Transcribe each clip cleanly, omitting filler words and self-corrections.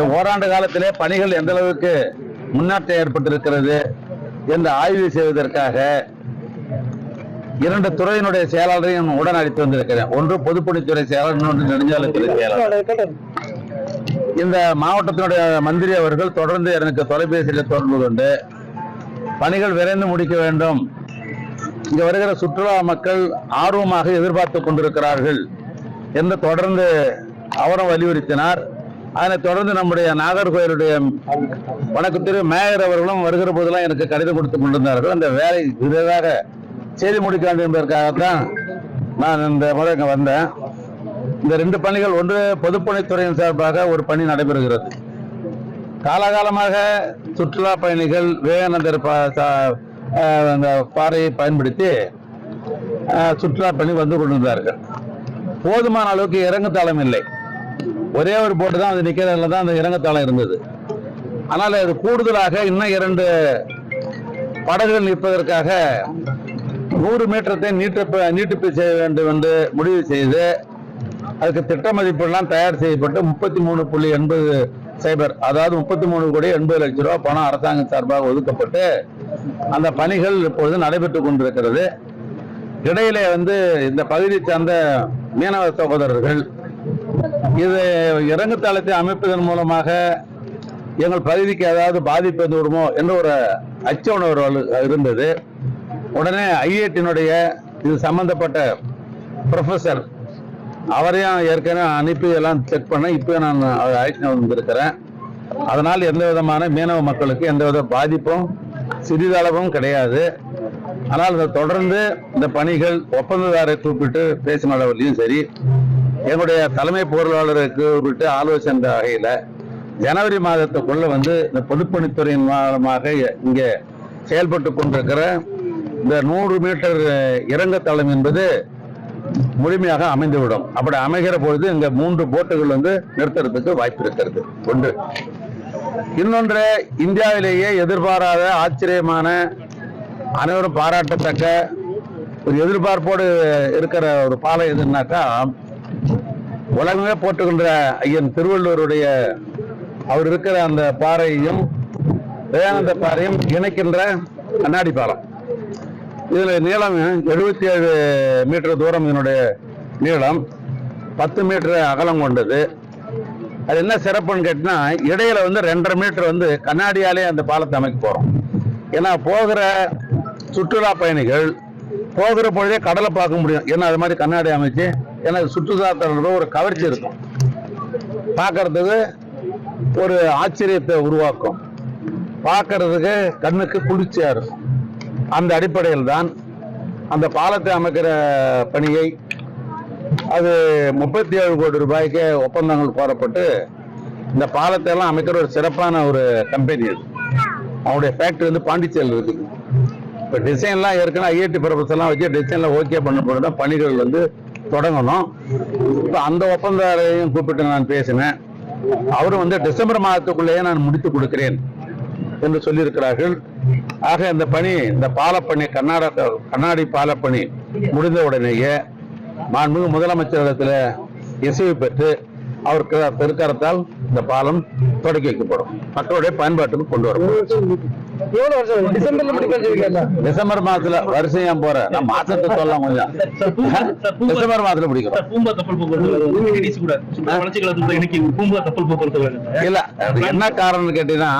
இந்த ஓராண்டு காலத்திலே பணிகள் எந்த அளவுக்கு முன்னேற்றம் ஏற்பட்டிருக்கிறது என்று ஆய்வு செய்வதற்காக 2 துறையினுடைய செயலாளரையும் உடன் அழைத்து வந்திருக்கிறேன். ஒன்று பொதுப்பணித்துறை செயலாளர், இன்னொன்று நெடுஞ்சாலைத்துறை செயலாளர். இந்த மாவட்டத்தினுடைய மந்திரி அவர்கள் தொடர்ந்து எனக்கு தொலைபேசியில் தொடர்பு கொண்டு பணிகள் விரைந்து முடிக்க வேண்டும், இங்க வருகிற சுற்றுலா மக்கள் ஆர்வமாக எதிர்பார்த்து கொண்டிருக்கிறார்கள் என்று தொடர்ந்து அவரும் வலியுறுத்தினார். அதனைத் தொடர்ந்து நம்முடைய நாகர்கோயிலுடைய வணக்கத்திற்கு மேயர் அவர்களும் வருகிற போதெல்லாம் எனக்கு கடிதம் கொடுத்துக் கொண்டிருந்தார்கள். அந்த வேலை விரைவாக செய்து முடிக்க வேண்டும் என்பதற்காகத்தான் நான் இந்த முறை இங்க வந்தேன். இந்த 2 பணிகள், ஒன்று பொதுப்பணித்துறையின் சார்பாக ஒரு பணி நடைபெறுகிறது. காலகாலமாக சுற்றுலா பயணிகள் விவேகானந்தர் அந்த பாறையை பயன்படுத்தி சுற்றுலா பணி வந்து கொண்டிருந்தார்கள். போதுமான அளவுக்கு இறங்குதளம் இல்லை. ஒரே ஒரு போட்டு தான் அது நிக்கிறதுல தான் அந்த இறங்குதளம் இருந்தது. ஆனால் அது கூடுதலாக இன்னும் 2 படகுகள் நிற்பதற்காக 100 மீட்டரத்தை நீட்டிப்பு செய்ய வேண்டும் என்று முடிவு செய்து அதுக்கு திட்ட மதிப்பெல்லாம் தயார் செய்யப்பட்டு 33.80, அதாவது 33,80,00,000 ரூபாய் பணம் அரசாங்கம் சார்பாக ஒதுக்கப்பட்டு அந்த பணிகள் இப்பொழுது நடைபெற்றுக் கொண்டிருக்கிறது. இடையிலே இந்த பகுதியை சார்ந்த மீனவ சகோதரர்கள் இது இறங்குதளத்தை அமைப்பதன் மூலமாக எங்கள் பகுதிக்கு ஏதாவது பாதிப்பு வந்து விடுமோ என்ற ஒரு அச்ச உணர்வு இருந்தது. உடனே ஐஐடியினுடைய இது சம்பந்தப்பட்ட ப்ரொஃபசர் அவரையும் ஏற்கனவே அனுப்பி எல்லாம் செக் பண்ண இப்போ நான் அழைத்து வந்திருக்கிறேன். அதனால் எந்த விதமான மீனவ மக்களுக்கு எந்தவித பாதிப்பும் சிறிதளவும் கிடையாது. ஆனால் தொடர்ந்து இந்த பணிகள் ஒப்பந்ததாரை கூப்பிட்டு பேசின அளவிலையும் சரி, எங்களுடைய தலைமை பொருளாளரை கூப்பிட்டு ஆலோசனை வகையில் ஜனவரி மாதத்துக்குள்ள இந்த பொதுப்பணித்துறையின் மூலமாக இங்கே செயல்பட்டு கொண்டிருக்கிற இந்த 100 மீட்டர் இறங்குதளம் என்பது முழுமையாக அமைந்துவிடும். அப்படி அமைகிற பொழுது இங்க 3 போட்டுகள் நிறுத்துறதுக்கு வாய்ப்பு இருக்கிறது. ஒன்று. இன்னொன்று, இந்தியாவிலேயே எதிர்பாராத ஆச்சரியமான அனைவரும் பாராட்டத்தக்க ஒரு எதிர்பார்ப்போடு இருக்கிற ஒரு பாலம் எதுனாக்கா, உலகமே போட்டுக்கின்ற ஐயன் திருவள்ளுவருடைய அவர் இருக்கிற அந்த பாறையையும் விவேகானந்த பாறையும் இணைக்கின்ற கண்ணாடி பாலம். இதுல நீளம் 77 மீட்டர் தூரம், இதனுடைய நீளம் 10 மீட்டர் அகலம் கொண்டது. அது என்ன சிறப்புன்னு கேட்டீங்கன்னா, இடையில 2.5 மீட்டர் கண்ணாடியாலே அந்த பாலத்தை அமைக்க போறோம். ஏன்னா போகிற சுற்றுலா பயணிகள் போகிற பொழுதே கடலை பார்க்க முடியும். ஏன்னா அது மாதிரி கண்ணாடி அமைச்சு, ஏன்னா சுற்றுலாத்தலோட ஒரு கவர்ச்சி இருக்கும், பார்க்கறதுக்கு ஒரு ஆச்சரியத்தை உருவாக்கும், பார்க்கறதுக்கு கண்ணுக்கு குளிர்ச்சியா இருக்கும். அந்த அடிப்படையில் தான் அந்த பாலத்தை அமைக்கிற பணியை அது 37 கோடி ரூபாய்க்கு ஒப்பந்தங்கள் கோரப்பட்டு இந்த பாலத்தை எல்லாம் அமைக்கிற ஒரு சிறப்பான ஒரு கம்பெனி. அது அவனுடைய ஃபேக்டரி பாண்டிச்சேரியில் இருக்குது. இப்போ டிசைன்லாம் ஏற்கனவே ஐஐடி ப்ரொஃபஸர் எல்லாம் வச்சு டிசைன்லாம் ஓகே பண்ண போது தான் பணிகள் தொடங்கணும். இப்போ அந்த ஒப்பந்தரையும் கூப்பிட்டு நான் பேசினேன். அவரும் டிசம்பர் மாதத்துக்குள்ளேயே நான் முடித்து கொடுக்கிறேன் என்று சொல்லியிருக்கிறார்கள். ஆக இந்த பணி, இந்த பாலப்பணி, கண்ணாடி பாலப்பணி முடிந்த உடனேயே மாண்புமிகு முதலமைச்சரிடத்தில் இசைவு பெற்று அவர் திருக்கரத்தால் இந்த பாலம் தொடக்கி வைக்கப்படும், மக்களுடைய பயன்பாட்டுக்கு கொண்டு வரும். டிசம்பர் மாதத்துல வரிசையா போற மாசத்தை சொல்லலாம், கொஞ்சம் டிசம்பர் மாதத்துல முடிக்கிறோம். இல்ல, என்ன காரணம் கேட்டீங்கன்னா,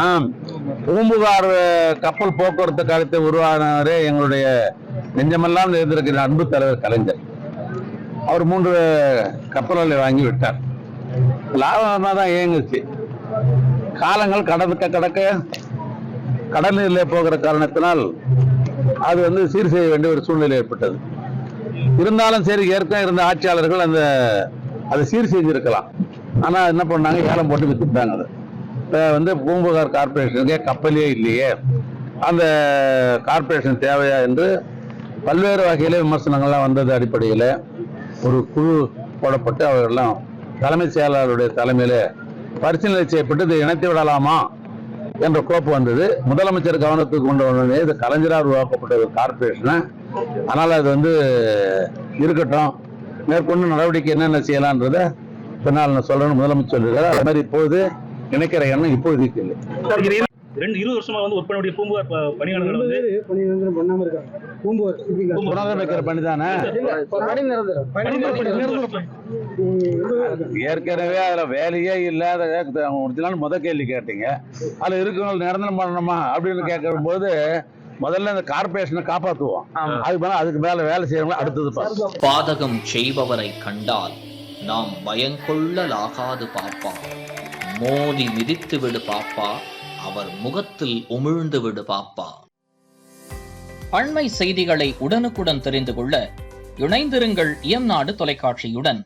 பூம்புகார் கப்பல் போக்குவரத்து காலத்தை உருவானவரே எங்களுடைய நெஞ்சமெல்லாம் இருந்திருக்கிற அன்பு தலைவர் கலைஞர். அவர் 3 கப்பல்களை வாங்கி விட்டார். லாபமா தான் இயங்குச்சு. காலங்கள் கடக்க கடல் நீரில் போகிற காரணத்தினால் அது சீர் செய்ய வேண்டிய ஒரு சூழ்நிலை ஏற்பட்டது. இருந்தாலும் சரி, ஏற்கனவே இருந்த ஆட்சியாளர்கள் அதை சீர் செஞ்சிருக்கலாம். ஆனா என்ன பண்ணாங்க, ஏலம் போட்டு வித்துட்டாங்க. அதை பூம்புகார் கார்பரேஷனுக்கே கப்பலே இல்லையே, அந்த கார்பரேஷன் தேவையா என்று பல்வேறு வகையில விமர்சனங்கள்லாம் வந்தது. அடிப்படையில் ஒரு குழு போடப்பட்டு அவர்களெல்லாம் தலைமைச் செயலாளருடைய தலைமையில பரிசீலனை செய்யப்பட்டு இதை இணைத்து விடலாமா என்ற கோப்பு வந்தது. முதலமைச்சர் கவனத்துக்கு கொண்டு வந்தது இது கலைஞரால் உருவாக்கப்பட்ட ஒரு கார்பரேஷன். ஆனால் அது இருக்கட்டும், மேற்கொண்டு நடவடிக்கை என்னென்ன செய்யலான்றத பின்னால் நான் சொல்றேன்னு முதலமைச்சர் சொல்லியிருக்காரு. அது மாதிரி இப்போது நினைக்கிற எண்ணம் இப்போதைக்கு இல்லை. 20 வருஷமா வந்து ஒர்க் பண்ணக்கூடிய பூம்புகார் பணியாளர்கள் வந்து புனரமைக்கிற பணி தானே. ஏற்கனவே அதுல வேலையே இல்லாத முத கேள்வி கேட்டீங்க. அதுல இருக்கவங்க நிரந்தரம் பண்ணணுமா அப்படின்னு கேட்கிற போது முதல்ல இந்த கார்பரேஷனை காப்பாற்றுவோம். அதுக்கு மேல வேலை செய்யறவங்க அடுத்தது. பாதகம் செய்பவரை கண்டால் நாம் பயங்கொள்ளலாகாது பாப்பா, மோதி மிதித்து விடு பாப்பா, அவர் முகத்தில் உமிழ்ந்து விடு பாப்பா. அண்மை செய்திகளை உடனுக்குடன் தெரிந்து கொள்ள இணைந்திருங்கள் இயம்நாடு தொலைக்காட்சியுடன்.